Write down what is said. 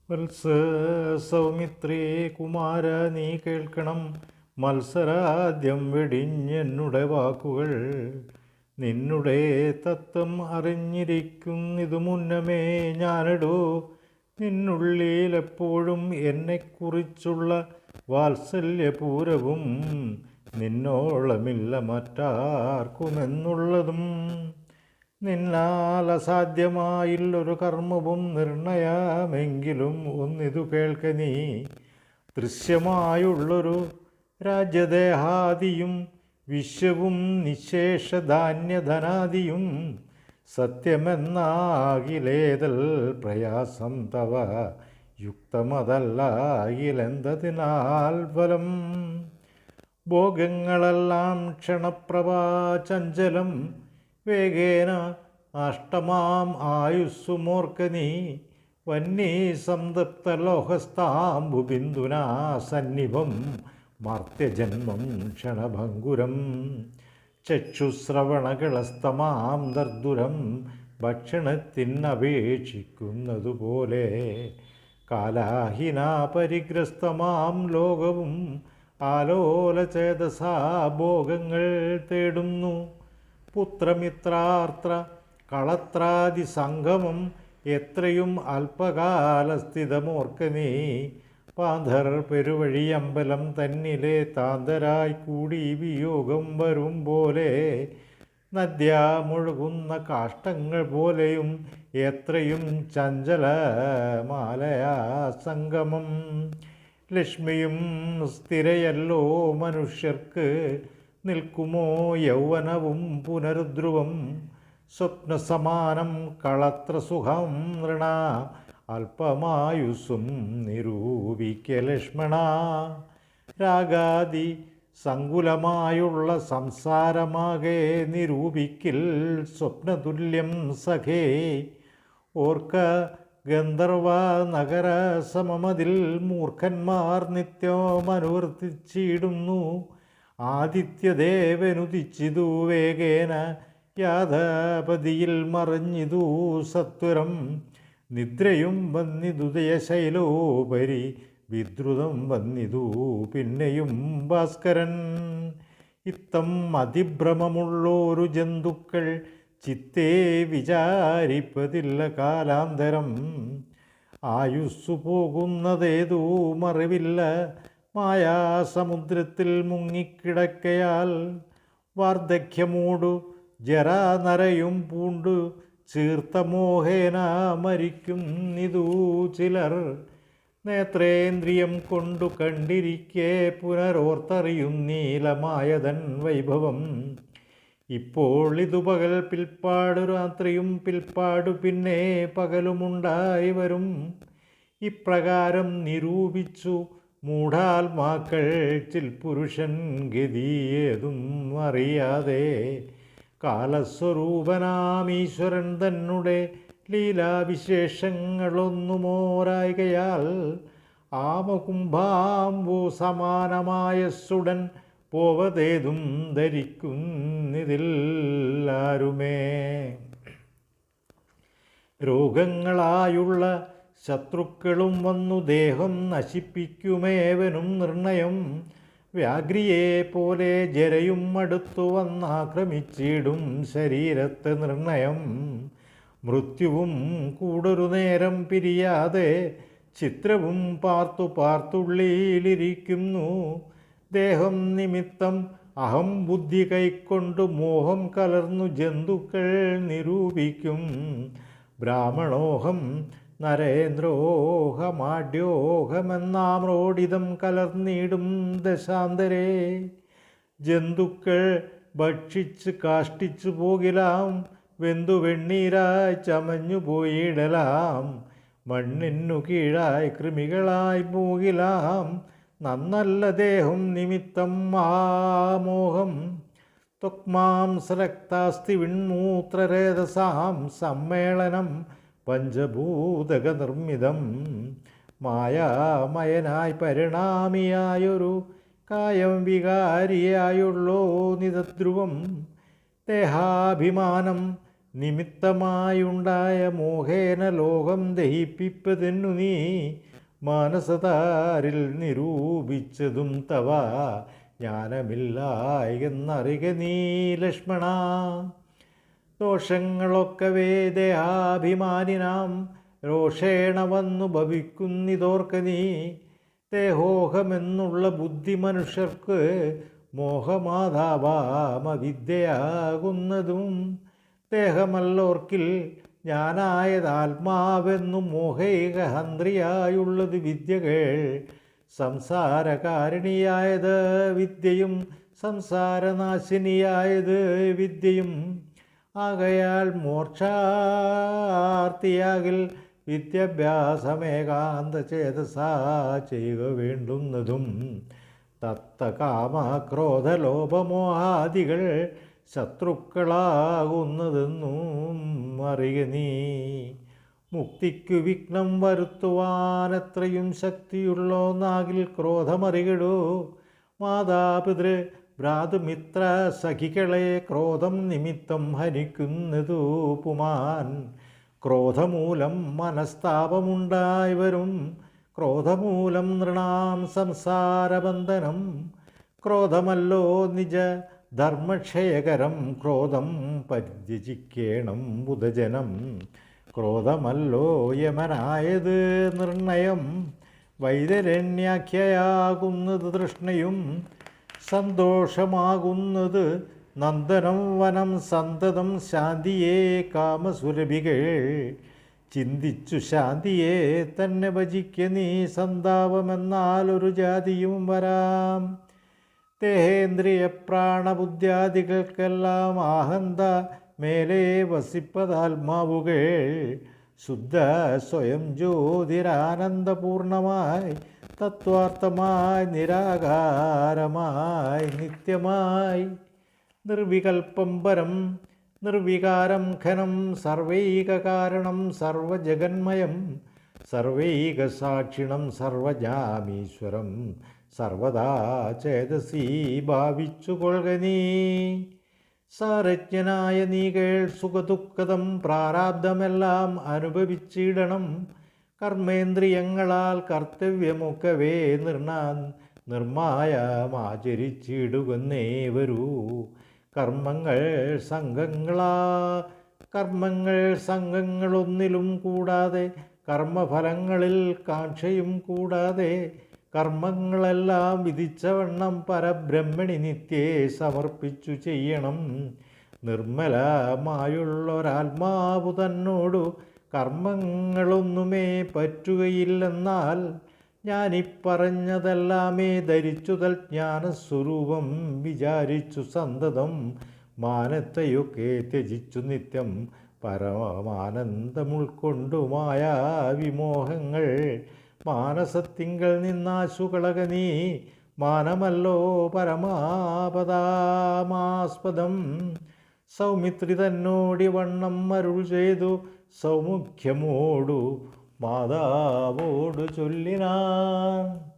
വത്സ സൗമിത്രേ കുമാര നീ കേൾക്കണം, മത്സരാദ്യം വെടിഞ്ഞെന്നുടെ വാക്കുകൾ. നിന്നുടെ തത്വം അറിഞ്ഞിരിക്കുന്നിതു മുന്നമേ ഞാനെടോ. നിന്നുള്ളിലെപ്പോഴും എന്നെക്കുറിച്ചുള്ള വാത്സല്യപൂരവും നിന്നോളമില്ല മറ്റാർക്കുമെന്നുള്ളതും. നിന്നാൽ അസാധ്യമായില്ലൊരു കർമ്മവും നിർണയമെങ്കിലും ഒന്നിതു കേൾക്ക നീ. ദൃശ്യമായുള്ളൊരു രാജ്യദേഹാദിയും വിശ്വവും നിശേഷധാന്യധനാദിയും സത്യമെന്നാകിലേതൽ പ്രയാസം തവ യുക്തമതല്ലാകിലെന്തതിനാൽ ഫലം. ഭോഗങ്ങളെല്ലാം ക്ഷണപ്രഭാചഞ്ചലം, വേഗേന അഷ്ടമാം ആയുസ്സുമോർക്ക നീ. വന്യേ സംതപ്തലോഹസ്താംബുബിന്ദുനാ സന്നിഭം മർത്യജന്മം ക്ഷണഭംഗുരം. ചക്ഷുശ്രവണകളസ്തമാം ദർദുരം ഭക്ഷണത്തിനപേക്ഷിക്കുന്നതുപോലെ. കാലാഹിനാ പരിഗ്രസ്തമാം ലോകവും ആലോലചേതസാ ഭോഗങ്ങൾ തേടുന്നു. പുത്രമിത്രാർത്ര കളത്രാദി സംഗമം എത്രയും അല്പകാലസ്ഥിതമോർക്ക നീ. പാന്തർ പെരുവഴിയമ്പലം തന്നിലെ താന്തരായി കൂടി വിയോഗം വരും പോലെ. നദ്യാമൊഴുകുന്ന കാഷ്ടങ്ങൾ പോലെയും എത്രയും ചഞ്ചലമാലയാ സംഗമം. ലക്ഷ്മിയും സ്ഥിരയല്ലോ മനുഷ്യർക്ക്, നിൽക്കുമോ യൗവനവും പുനരുദ്രുവം. സ്വപ്നസമാനം കളത്രസുഖം നൃണ, അല്പമായുസ്സും നിരൂപിക്ക ലക്ഷ്മണ. രാഗാദി സങ്കുലമായുള്ള സംസാരമാകെ നിരൂപിക്കിൽ സ്വപ്നതുല്യം സഖേ. ഓർക്ക ഗന്ധർവ നഗര സമമതിൽ മൂർഖന്മാർ നിത്യം അനുവർത്തിച്ചിടുന്നു. ആദിത്യദേവനുദിച്ചിതു വേഗേന, യാഥാപതിയിൽ മറഞ്ഞിതു സത്വരം. നിദ്രയും വന്നിതു ദയശൈലോപരി, വിദ്രുതം വന്നിതു പിന്നെയും ഭാസ്കരൻ. ഇത്തം അതിഭ്രമമുള്ളോരു ജന്തുക്കൾ ചിത്തേ വിചാരിപ്പതില്ല കാലാന്തരം. ആയുസ്സു പോകുന്നതേതൂ മറിവില്ല, മായാസമുദ്രത്തിൽ മുങ്ങിക്കിടക്കയാൽ. വാർദ്ധക്യമൂടു ജരാനരയും പൂണ്ടു ചീർത്ത മോഹേന മരിക്കുന്നിതു ചിലർ. നേത്രേന്ദ്രിയം കൊണ്ടു കണ്ടിരിക്കെ പുനരോർത്തറിയും നീലമായതൻ വൈഭവം. ഇപ്പോൾ ഇതു പകൽ, പിൽപ്പാടു രാത്രിയും, പിൽപ്പാടു പിന്നെ പകലുമുണ്ടായി വരും. ഇപ്രകാരം നിരൂപിച്ചു മൂഢാത്മാക്കൾ ചിൽപുരുഷൻ ഗതിയേതും അറിയാതെ. കാലസ്വരൂപനാമീശ്വരൻ തന്നെ ലീലാവിശേഷങ്ങളൊന്നുമോരായികയാൽ. ആമകുംഭാംബു സമാനമായ സുടൻ പോവതേതും ധരിക്കുന്നിതില്ലാരുമേ. രോഗങ്ങളായുള്ള ശത്രുക്കളും വന്നു ദേഹം നശിപ്പിക്കുമേവനും നിർണയം. വ്യാഘ്രിയെ പോലെ ജരയും അടുത്തു വന്നാക്രമിച്ചിടും ശരീരത്തെ നിർണയം. മൃത്യുവും കൂടൊരു നേരം പിരിയാതെ ചിത്രവും പാർത്തു പാർത്തുള്ളിലിരിക്കുന്നു. ദേഹം നിമിത്തം അഹം ബുദ്ധി കൈക്കൊണ്ടു മോഹം കലർന്നു ജന്തുക്കൾ നിരൂപിക്കും. ബ്രാഹ്മണോഹം നരേന്ദ്രോഹമാഢ്യോഹമെന്നാമ്രോടിതം കലർന്നിടും ദശാന്തരേ. ജന്തുക്കൾ ഭക്ഷിച്ച് കാഷ്ടിച്ചു പോകിലാം, വെന്തു വെണ്ണീരായി ചമഞ്ഞു പോയിടലാം. മണ്ണിനു കീഴായി കൃമികളായി പോകിലാം, നന്നല്ല ദേഹം നിമിത്തം ആമോഹം. ത്വക്മാംസരക്താസ്തി വിൺമൂത്രരേതസാം സമ്മേളനം പഞ്ചഭൂതക നിർമ്മിതം. മായാമയനായി പരിണാമിയായൊരു കായം വികാരിയായുള്ളോ നിതധ്രുവം. ദേഹാഭിമാനം നിമിത്തമായുണ്ടായ മോഹേന ലോകം ദഹിപ്പിപ്പതെന്നു നീ മാനസതാരിൽ നിരൂപിച്ചതും തവ ജ്ഞാനമില്ലായെന്നറിക നീ ലക്ഷ്മണ. ദോഷങ്ങളൊക്കെ വേദയാഭിമാനിനാം രോഷേണ വന്നു ഭവിക്കുന്നിതോർക്ക നീ. ദേഹോഹമെന്നുള്ള ബുദ്ധി മനുഷ്യർക്ക് മോഹമാതാവാമവിദ്യയാകുന്നതും. ദേഹമല്ലോർക്കിൽ ഞാനായതാത്മാവെന്നു മോഹൈകഹന്ത്രിയായുള്ളത് വിദ്യകൾ. സംസാരകാരിണിയായത് വിദ്യയും സംസാരനാശിനിയായത് വിദ്യയും. ആകയാൽ മോക്ഷാർത്ഥിയാകിൽ വിദ്യാഭ്യാസമേകാന്ത ചേതസാ ചെയ്യുക വേണ്ടുന്നതും. തത്തകാമക്രോധലോഭമോഹാദികൾ ശത്രുക്കളാകുന്നതെന്നും അറിയ നീ. മുക്തിക്കു വിഘ്നം വരുത്തുവാനെത്രയും ശക്തിയുള്ളോന്നാകിൽ ക്രോധമറികടോ. മാതാപിതൃ ഭ്രാതുമിത്ര സഖികളെ ക്രോധം നിമിത്തം ഹനിക്കുന്നതു പുമാൻ. ക്രോധമൂലം മനസ്താപമുണ്ടായി വരും. ക്രോധമൂലം നൃണാം സംസാരബന്ധനം. ക്രോധമല്ലോ നിജ ധർമ്മക്ഷയകരം. ക്രോധം പരിത്യജിക്കേണം ബുധജനം. ക്രോധമല്ലോ യമനായത് നിർണയം. വൈതരണ്യാഖ്യയാകുന്നത് തൃഷ്ണയും. സന്തോഷമാകുന്നത് നന്ദനം വനം സന്തതം. ശാന്തിയെ കാമസുരഭികൾ ചിന്തിച്ചു ശാന്തിയെ തന്നെ ഭജിക്ക നീ. സന്താപമെന്നാൽ ഒരു ജാതിയും വരാം. ദേഹേന്ദ്രിയ പ്രാണബുദ്ധ്യാദികൾക്കെല്ലാം ആഹന്ത മേലെ വസിപ്പതാത്മാവുകൾ. ശുദ്ധ സ്വയം ജ്യോതിരാനന്ദപൂർണമായി തത്വാർത്ഥമായി നിരാകാരമായി നിത്യമായി. നിർവികൽപ്പം പരം നിർവികാരം ഘനം. സർവൈകകാരണം സർവജഗന്മയം. സർവൈകസാക്ഷിണം സർവജാമീശ്വരം. സർവദാ ചേതസീ ഭാവിച്ചു കൊള്ളുക നീ. സാരജ്ഞനായ നീ കേൾ സുഖദുഃഖതം പ്രാരാബ്ധമെല്ലാം അനുഭവിച്ചിടണം. കർമ്മേന്ദ്രിയങ്ങളാൽ കർത്തവ്യമൊക്കവേ നിർമായമാചരിച്ചിടുകന്നേ വരൂ. കർമ്മങ്ങൾ സംഘങ്ങളൊന്നിലും കൂടാതെ കർമ്മഫലങ്ങളിൽ കാക്ഷയും കൂടാതെ കർമ്മങ്ങളെല്ലാം വിധിച്ചവണ്ണം പരബ്രഹ്മണി നിത്യേ സമർപ്പിച്ചു ചെയ്യണം. നിർമ്മലമായുള്ളൊരാത്മാവു തന്നോടു കർമ്മങ്ങളൊന്നുമേ പറ്റുകയില്ലെന്നാൽ ഞാനിപ്പറഞ്ഞതെല്ലാമേ ധരിച്ചു തൽജ്ഞാനസ്വരൂപം വിചാരിച്ചു സന്തതം. മാനത്തെയൊക്കെ ത്യജിച്ചു നിത്യം പരമാനന്ദമുൾക്കൊണ്ടു മായാവിമോഹങ്ങൾ. മാനസത്തിങ്കൽ നിന്നാശുകളക നീ. മാനമല്ലോ പരമാപദാമാസ്പദം. സൗമിത്രി തന്നോടി വണ്ണം അരുൾ ചെയ്തു സൗമുഖ്യമോടു മാതാവോടു ചൊല്ലിനാൻ.